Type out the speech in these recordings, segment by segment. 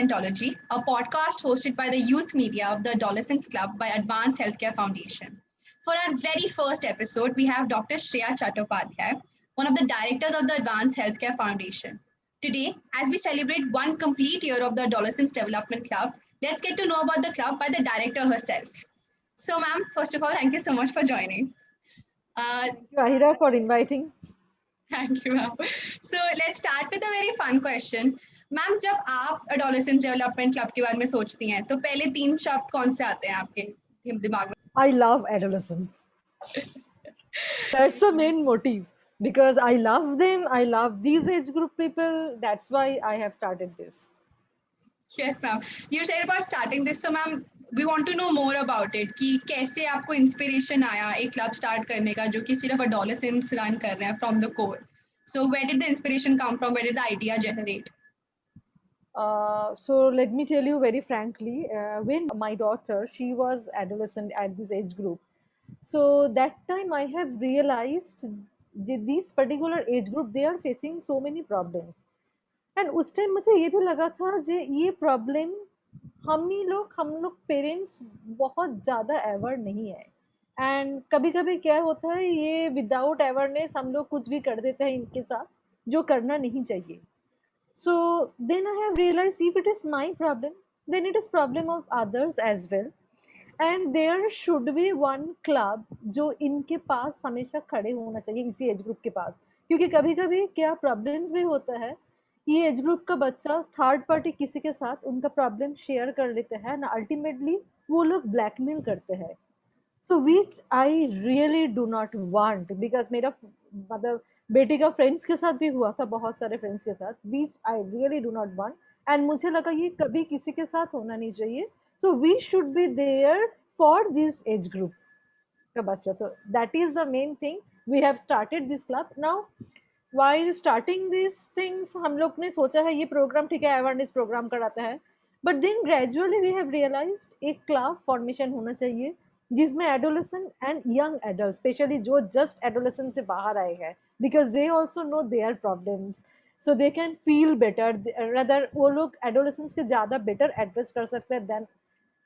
Adolescentology, a podcast hosted by the youth media of the Adolescents Club by Advanced Healthcare Foundation. For our very first episode, we have Dr. Shreya Chattopadhyay, one of the directors of the Advanced Healthcare Foundation. Today, as we celebrate one complete year of the Adolescents Development Club, let's get to know about the club by the director herself. So, ma'am, first of all, thank you so much for joining. Thank you, Ahira, for inviting. Thank you ma'am so let's start with a very fun question ma'am जब आप adolescence development club के बारे में सोचती हैं तो पहले 3 शब्द कौन से आते हैं आपके दिमाग में I love adolescent. That's the main motive because I love them. I love these age group people. That's why I have started this. Yes ma'am you said about starting this so ma'am we want to know more about it कि कैसे आपको inspiration आया एक club start करने का जो कि सिर्फ एडोलेसेंट्स रन कर रहे हैं from the core so where did the inspiration come from where did the idea generate So let me tell you very frankly, when my daughter, she was adolescent at this age group. So that time I have realized this particular age group, they are facing so many problems. And उस time मुझे ये भी लगा था जे ये problem हम लोग parents बहुत ज़्यादा अवेयर नहीं है एंड कभी कभी क्या होता है ये विदाउट अवेयरनेस हम लोग कुछ भी कर देते हैं इनके साथ जो करना नहीं चाहिए so then I have realize if it is my problem then it is problem of others as well and there should be one club जो इनके पास हमेशा खड़े होना चाहिए इसी एज ग्रुप के पास क्योंकि कभी कभी क्या प्रॉब्लम्स भी होता है ये एज ग्रुप का बच्चा थर्ड पार्टी किसी के साथ उनका प्रॉब्लम शेयर कर लेते हैं ना अल्टीमेटली वो लोग ब्लैकमेल करते हैं so which I really do not want because मेरा मतलब बेटी का फ्रेंड्स के साथ भी हुआ था बहुत सारे फ्रेंड्स के साथ which I really do not want and मुझे लगा ये कभी किसी के साथ होना नहीं चाहिए so we should be there for this age group का बच्चा तो that is the main thing we have started this club now while starting this things हम लोग ने सोचा है ये प्रोग्राम ठीक है अवेयरनेस प्रोग्राम कराता है but then gradually we have realized एक क्लब फॉर्मेशन होना चाहिए जिसमें adolescent and young adult specially जो जस्ट एडोलेसेंट से बाहर आए हैं because they also know their problems so they can feel better rather वो लोग एडोलेसेंस के ज़्यादा बेटर एड्रेस कर सकते हैं दैन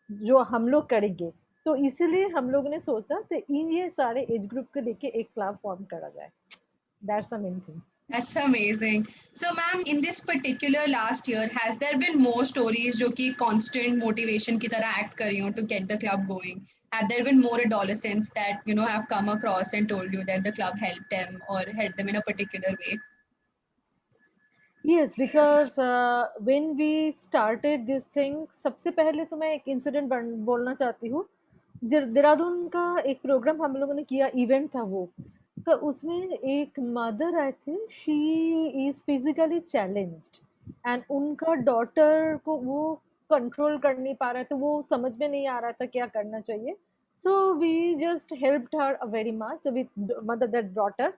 जो हम लोग करेंगे तो इसीलिए हम लोग ने सोचा तो इन ये सारे एज ग्रुप को लेके एक क्लब फॉर्म करा जाए That's the main thing. That's amazing. So, ma'am, in this particular last year, has there been more stories जो कि constant motivation की तरह act कर रही हो to get the club going? Have there been more adolescents that have come across and told you that the club helped them or helped them in a particular way? Yes, because when we started this thing, सबसे पहले तो मैं एक incident बोलना चाहती हूँ देहरादून का एक प्रोग्राम हम लोगों ने किया इवेंट था वो तो उसमें एक मदर आए थे she is physically challenged and उनका डॉटर को वो कंट्रोल कर नहीं पा रहा था वो समझ में नहीं आ रहा था क्या करना चाहिए so we just helped her very much with mother that daughter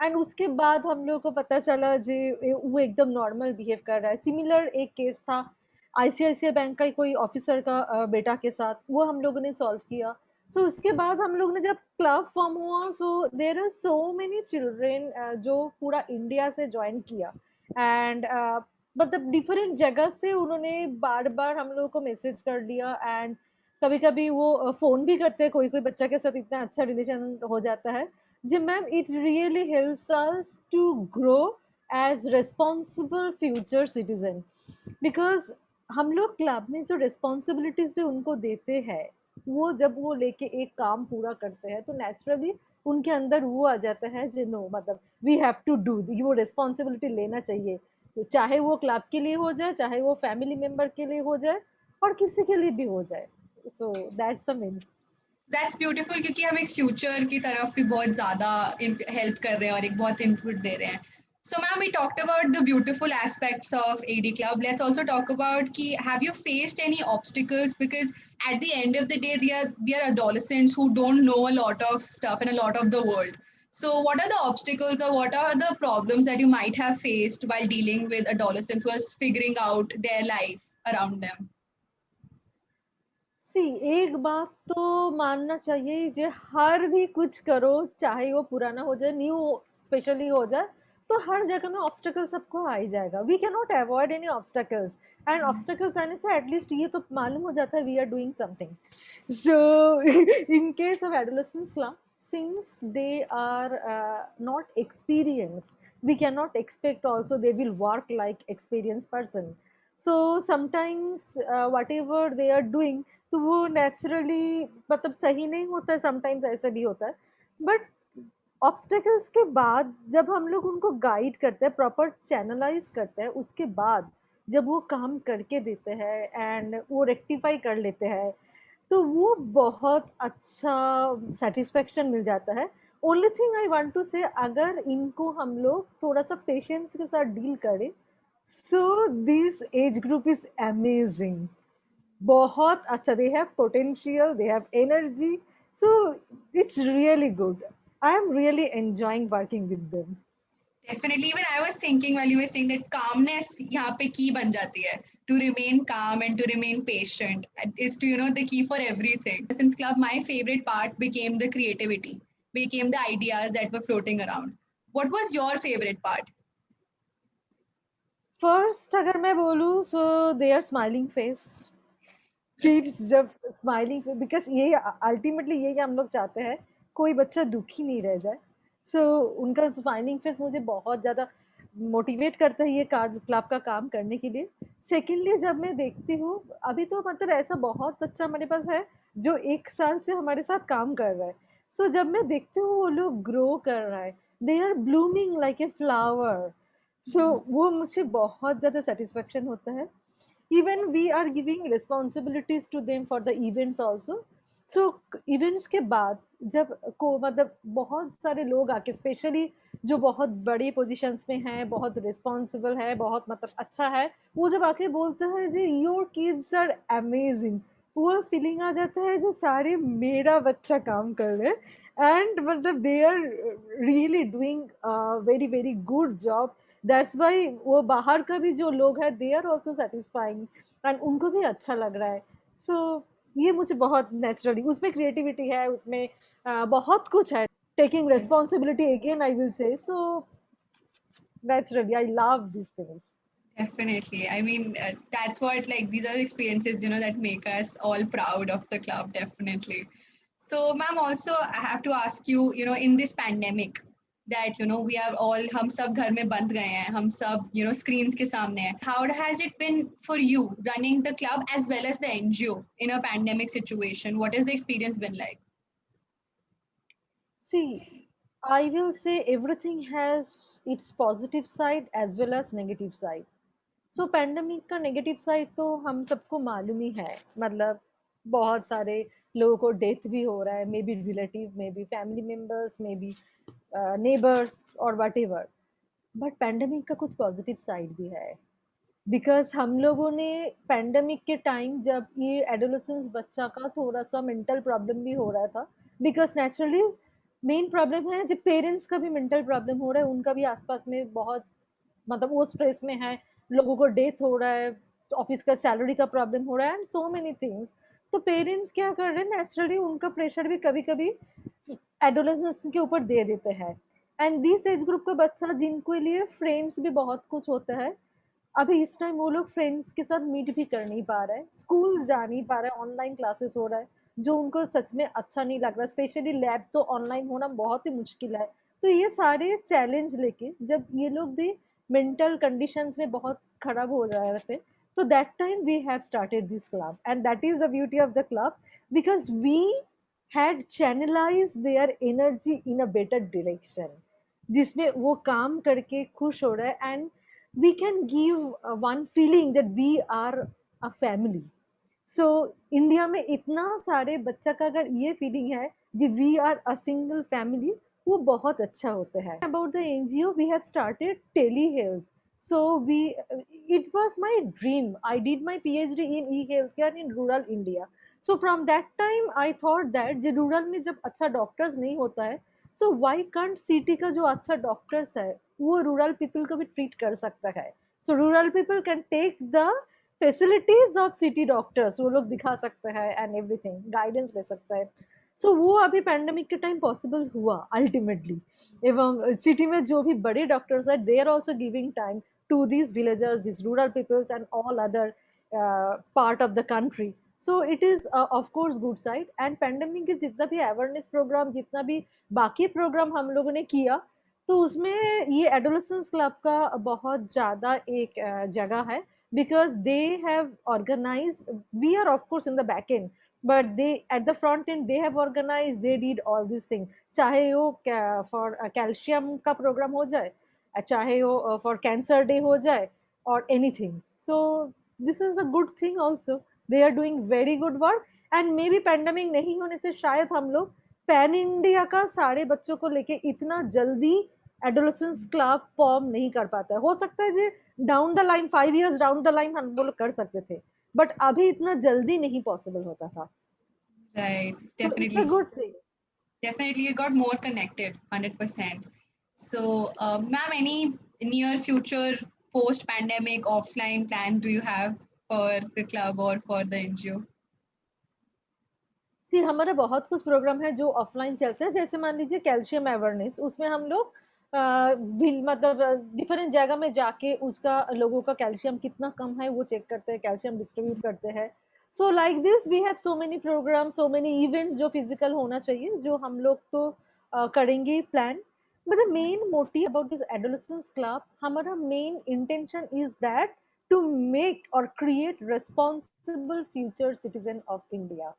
एंड उसके बाद हम लोग को पता चला जी वो एकदम नॉर्मल बिहेव कर रहा है सिमिलर एक केस था आईसीआईसीआई बैंक का कोई ऑफिसर का बेटा के साथ वो हम लोगों ने सॉल्व किया सो उसके बाद हम लोग ने जब क्लब फॉर्म हुआ so there are so many children जो पूरा इंडिया से ज्वाइन किया एंड मतलब डिफरेंट जगह से उन्होंने बार बार हम लोगों को मैसेज कर दिया एंड कभी कभी वो फ़ोन भी करते हैं कोई कोई बच्चा के साथ इतना अच्छा रिलेशन हो जाता है जी ma'am it really helps us to grow as responsible future citizen because हम लोग क्लब में जो रिस्पॉन्सिबिलिटीज़ भी उनको देते हैं वो जब वो लेके एक काम पूरा करते हैं तो नेचुरली उनके अंदर वो आ जाता है जी नो मतलब वी हैव टू डू वो रिस्पॉन्सिबिलिटी लेना चाहिए तो चाहे वो क्लब के लिए हो जाए चाहे वो फैमिली मेम्बर के लिए हो जाए और किसी के लिए भी हो जाए so that's the main that's beautiful क्योंकि हम एक फ्यूचर की तरफ भी बहुत ज़्यादा हेल्प कर रहे हैं और एक बहुत इनपुट दे रहे हैं So, ma'am, we talked about the beautiful aspects of AD Club. Let's also talk about ki, have you faced any obstacles? Because at the end of the day, we are adolescents who don't know a lot of stuff and a lot of the world. So, what are the obstacles or what are the problems that you might have faced while dealing with adolescents who are figuring out their life around them? सी एक बात तो मानना चाहिए जे हर भी कुछ करो चाहे वो पुराना हो जाए न्यू स्पेशली हो जाए तो हर जगह में ऑब्स्टेकल सबको आ ही जाएगा, we can not avoid any obstacles, and obstacles आने से एटलीस्ट ये तो मालूम हो जाता है we are doing something. So in case of adolescents club, since they are not experienced, we cannot expect also they will work like experienced person. So sometimes whatever they are doing, तो वो naturally मतलब सही नहीं होता है, sometimes ऐसा भी होता है. But ऑब्स्टेकल्स के बाद जब हम लोग उनको गाइड करते हैं, प्रॉपर चैनलाइज करते हैं, उसके बाद जब वो काम करके देते हैं एंड वो रेक्टिफाई कर लेते हैं, तो वो बहुत अच्छा सेटिस्फेक्शन मिल जाता है. Only thing I want to say, अगर इनको हम लोग थोड़ा सा पेशेंस के साथ डील करें, so this age group is amazing, बहुत अच्छा, they have potential, they have energy, so it's really good. I am really enjoying working with them. Definitely, even I was thinking while you were saying that calmness यहाँ पे key बन जाती है. To remain calm and to remain patient is to, the key for everything. Since club, my favorite part became the creativity, became the ideas that were floating around. What was your favorite part? First अगर मैं बोलूँ, so their smiling face, kids जब smiling, because ये ultimately यही हम लोग चाहते हैं, कोई बच्चा दुखी नहीं रह जाए. So उनका स्माइलिंग फेस मुझे बहुत ज़्यादा मोटिवेट करता है ये क्लब का काम करने के लिए. सेकेंडली जब मैं देखती हूँ, अभी तो मतलब ऐसा बहुत बच्चा हमारे पास है जो 1 साल से हमारे साथ काम कर रहा है. सो जब मैं देखती हूँ वो लोग ग्रो कर रहा है, they are blooming like a flower, so वो मुझे बहुत ज़्यादा सेटिस्फेक्शन होता है. even we are giving responsibilities to them for the events also. So events के बाद जब को मतलब बहुत सारे लोग आके, स्पेशली जो बहुत बड़ी पोजीशंस में हैं, बहुत रिस्पॉन्सिबल है, बहुत मतलब अच्छा है, वो जब आके बोलते हैं जी योर किड्स आर अमेजिंग, वो फीलिंग आ जाता है जो सारे मेरा बच्चा काम कर रहे हैं, एंड मतलब they are really doing very very good job. That's why वो बाहर का भी जो लोग हैं, they are also satisfying and उनको भी अच्छा लग रहा है. सो ये मुझे बहुत नेचुरली, उसमें क्रिएटिविटी है, उसमें बहुत कुछ है. Taking responsibility again I will say, so naturally I love these things. Definitely. I mean, that's what, like, these are the experiences, that make us all proud of the club, definitely. So, ma'am, also, I have to ask you, in this pandemic, that, we are all, हम सब घर में बंद गए हैं, हम सब, screens के सामने हैं. How has it been for you running the club as well as the NGO in a pandemic situation? What has the experience been like? See, I will say everything has its positive side as well as negative side. So pandemic का negative side तो हम सबको मालूम ही है, मतलब बहुत सारे लोगों को डेथ भी हो रहा है, may be relative, may be family members, may be neighbours और वट एवर. बट पैंडमिक का कुछ पॉजिटिव साइड भी है, बिकॉज हम लोगों ने पैंडमिक के टाइम जब ये एडोलेसेंस बच्चा का थोड़ा सा मेंटल प्रॉब्लम भी हो रहा था, बिकॉज नेचुरली मेन प्रॉब्लम है जब पेरेंट्स का भी मेंटल प्रॉब्लम हो रहा है, उनका भी आसपास में बहुत मतलब वो स्ट्रेस में है, लोगों को डेथ हो रहा है, ऑफिस का सैलरी का प्रॉब्लम हो रहा है एंड सो मेनी थिंग्स. तो पेरेंट्स क्या कर रहे हैं, नेचुरली उनका प्रेशर भी कभी कभी एडोलेसेंस के ऊपर दे देते हैं. एंड दिस एज ग्रुप का बच्चा जिनको लिए फ्रेंड्स भी बहुत कुछ होता है, अभी इस टाइम वो लोग फ्रेंड्स के साथ मीट भी कर नहीं पा रहे हैं, स्कूल जा नहीं पा रहे हैं, ऑनलाइन क्लासेस हो रहा है जो उनको सच में अच्छा नहीं लग रहा. स्पेशली लैब तो ऑनलाइन होना बहुत ही मुश्किल है. तो ये सारे चैलेंज लेके जब ये लोग भी मेंटल कंडीशंस में बहुत खराब हो रहे थे, तो that time we have started this club and that is the beauty of the club, because we had channelized their energy in a better direction, जिसमें वो काम करके खुश हो रहा है, and we can give one feeling that we are a family. So India में इतना सारे बच्चा का अगर ये फीलिंग है जी we are a single family, वो बहुत अच्छा होता है. About the NGO we have started telehealth. So we, it was my dream. I did my PhD in e-healthcare in rural India. So from that time I thought that जो rural में जब अच्छा doctors नहीं होता है, सो why can't city का जो अच्छा डॉक्टर्स है वो रूरल पीपल को भी ट्रीट कर सकता है. So rural people can take the facilities of city doctors, वो लोग दिखा सकते हैं एंड एवरीथिंग गाइडेंस ले सकता है. सो वो अभी पैंडेमिक के टाइम पॉसिबल हुआ अल्टीमेटली। एवं सिटी में जो भी बड़े डॉक्टर्स है, they are also giving time to these villagers, these rural peoples and all other part of the country. So it is of course good side, and pandemic के जितना भी अवेयरनेस प्रोग्राम, जितना भी बाकी प्रोग्राम हम लोगों ने किया, तो उसमें ये एडोलेसेंस क्लब का बहुत ज़्यादा एक जगह है, because they have organized, we are of course in the back end, but they at the front end they have organized, they did all these things, चाहे वो फॉर कैल्शियम का प्रोग्राम हो जाए, चाहे वो फॉर कैंसर डे हो जाए, और anything. So this is the good thing also, they are doing very good work. And maybe pandemic नहीं होने से शायद हम लोग पैन इंडिया का सारे बच्चों को लेके इतना जल्दी एडोलेसेंस क्लब फॉर्म नहीं कर पाता है. हो सकता है जी down the line, 5 years down the line हम लोग कर सकते थे, बट अभी इतना जल्दी नहीं पॉसिबल होता था. Right, So it's a definitely. good thing. Definitely, you got more connected, 100%. So, ma'am, any near future post-pandemic offline plans do you have for the club or for the NGO? सी हमारा बहुत कुछ programme है जो offline चलते हैं, जैसे मान लीजिए कैल्शियम अवेयरनेस, उसमें हम लोग मतलब डिफरेंट जगह में जाके उसका लोगों का कैल्शियम कितना कम है वो चेक करते हैं, कैल्शियम डिस्ट्रीब्यूट करते हैं. So like this we have so many program, so many events जो फिजिकल होना चाहिए, जो हम लोग तो करेंगे plan. But the main motive about this adolescence club, हमारा main intention is that to make और create responsible future citizen of India.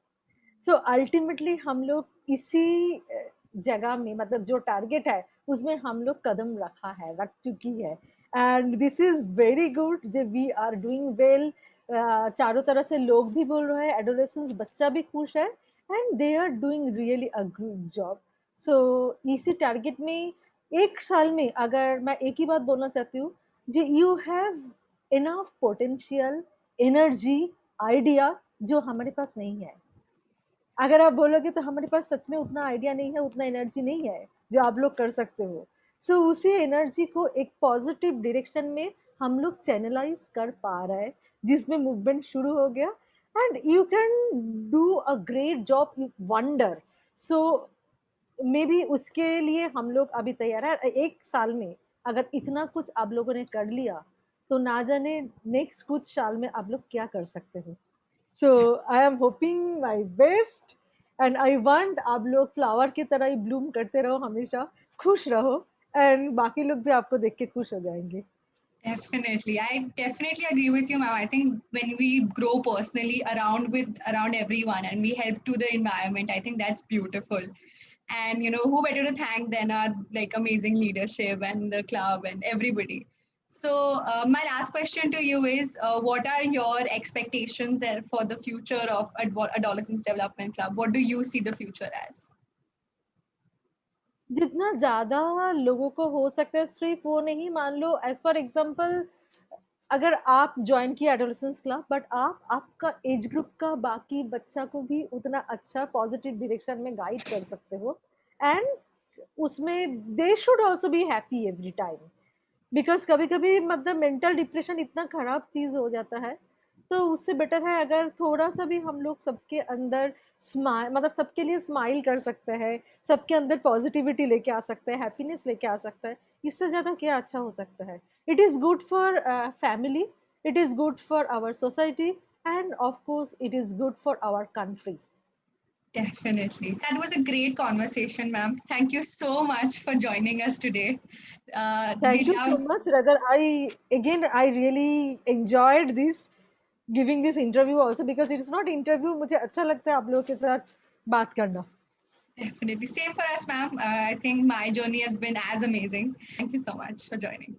So ultimately हम लोग इसी जगह में, मतलब जो टारगेट है उसमें हम लोग कदम रख चुकी है. And this is very good, जे वी आर डूइंग वेल. चारों तरह से लोग भी बोल रहे हैं, एडोलेसेंस बच्चा भी खुश है, and they are doing really a good job. So इसी टारगेट में एक साल में, अगर मैं एक ही बात बोलना चाहती हूँ, जे you have enough potential, energy, idea जो हमारे पास नहीं है. अगर आप बोलोगे तो हमारे पास सच में उतना आइडिया नहीं है, उतना एनर्जी नहीं है जो आप लोग कर सकते हो. सो उसी एनर्जी को एक पॉजिटिव डायरेक्शन में हम लोग चैनलाइज कर पा रहे हैं, जिसमें मूवमेंट शुरू हो गया. And you can do a great job, you wonder. So may be उसके लिए हम लोग अभी तैयार है. एक साल में अगर इतना कुछ आप लोगों ने कर लिया, तो ना जाने नेक्स्ट कुछ साल में आप लोग क्या कर सकते हो. So I am hoping my best, and I want आप लोग फ्लावर की तरह ही ब्लूम करते रहो, हमेशा खुश रहो, एंड बाकी लोग भी आपको देख के खुश हो जाएंगे. Definitely, I definitely agree with you, ma'am. I think when we grow personally around everyone and we help to the environment, I think that's beautiful. And who better to thank than our like amazing leadership and the club and everybody. So my last question to you is, what are your expectations there for the future of Adolescents Development Club? What do you see the future as? जितना ज़्यादा लोगों को हो सकता है, सिर्फ वो नहीं, मान लो एज फॉर एग्जांपल, अगर आप ज्वाइन किया एडोलेसेंस क्लब, बट आप आपका एज ग्रुप का बाकी बच्चा को भी उतना अच्छा पॉजिटिव डायरेक्शन में गाइड कर सकते हो, एंड उसमें they should also be happy every time. Because कभी कभी मतलब मेंटल डिप्रेशन इतना खराब चीज़ हो जाता है, तो उससे बेटर है अगर थोड़ा सा भी हम लोग सबके अंदर स्माइल, मतलब सबके लिए स्माइल कर सकते हैं, सबके अंदर पॉजिटिविटी लेके आ सकते हैं, हैप्पीनेस लेके आ सकता है. इससे ज़्यादा क्या अच्छा हो सकता है. It is good for family, it is good for our society, and of course it is good for our country. Definitely. That was a great conversation, ma'am. Thank you so much for joining us today. Thank We you so love much. Rather, I really enjoyed this, giving this interview also, because it is not interview. मुझे अच्छा लगता है आप लोगों के साथ बात करना. Definitely. Same for us, ma'am. I think my journey has been as amazing. Thank you so much for joining.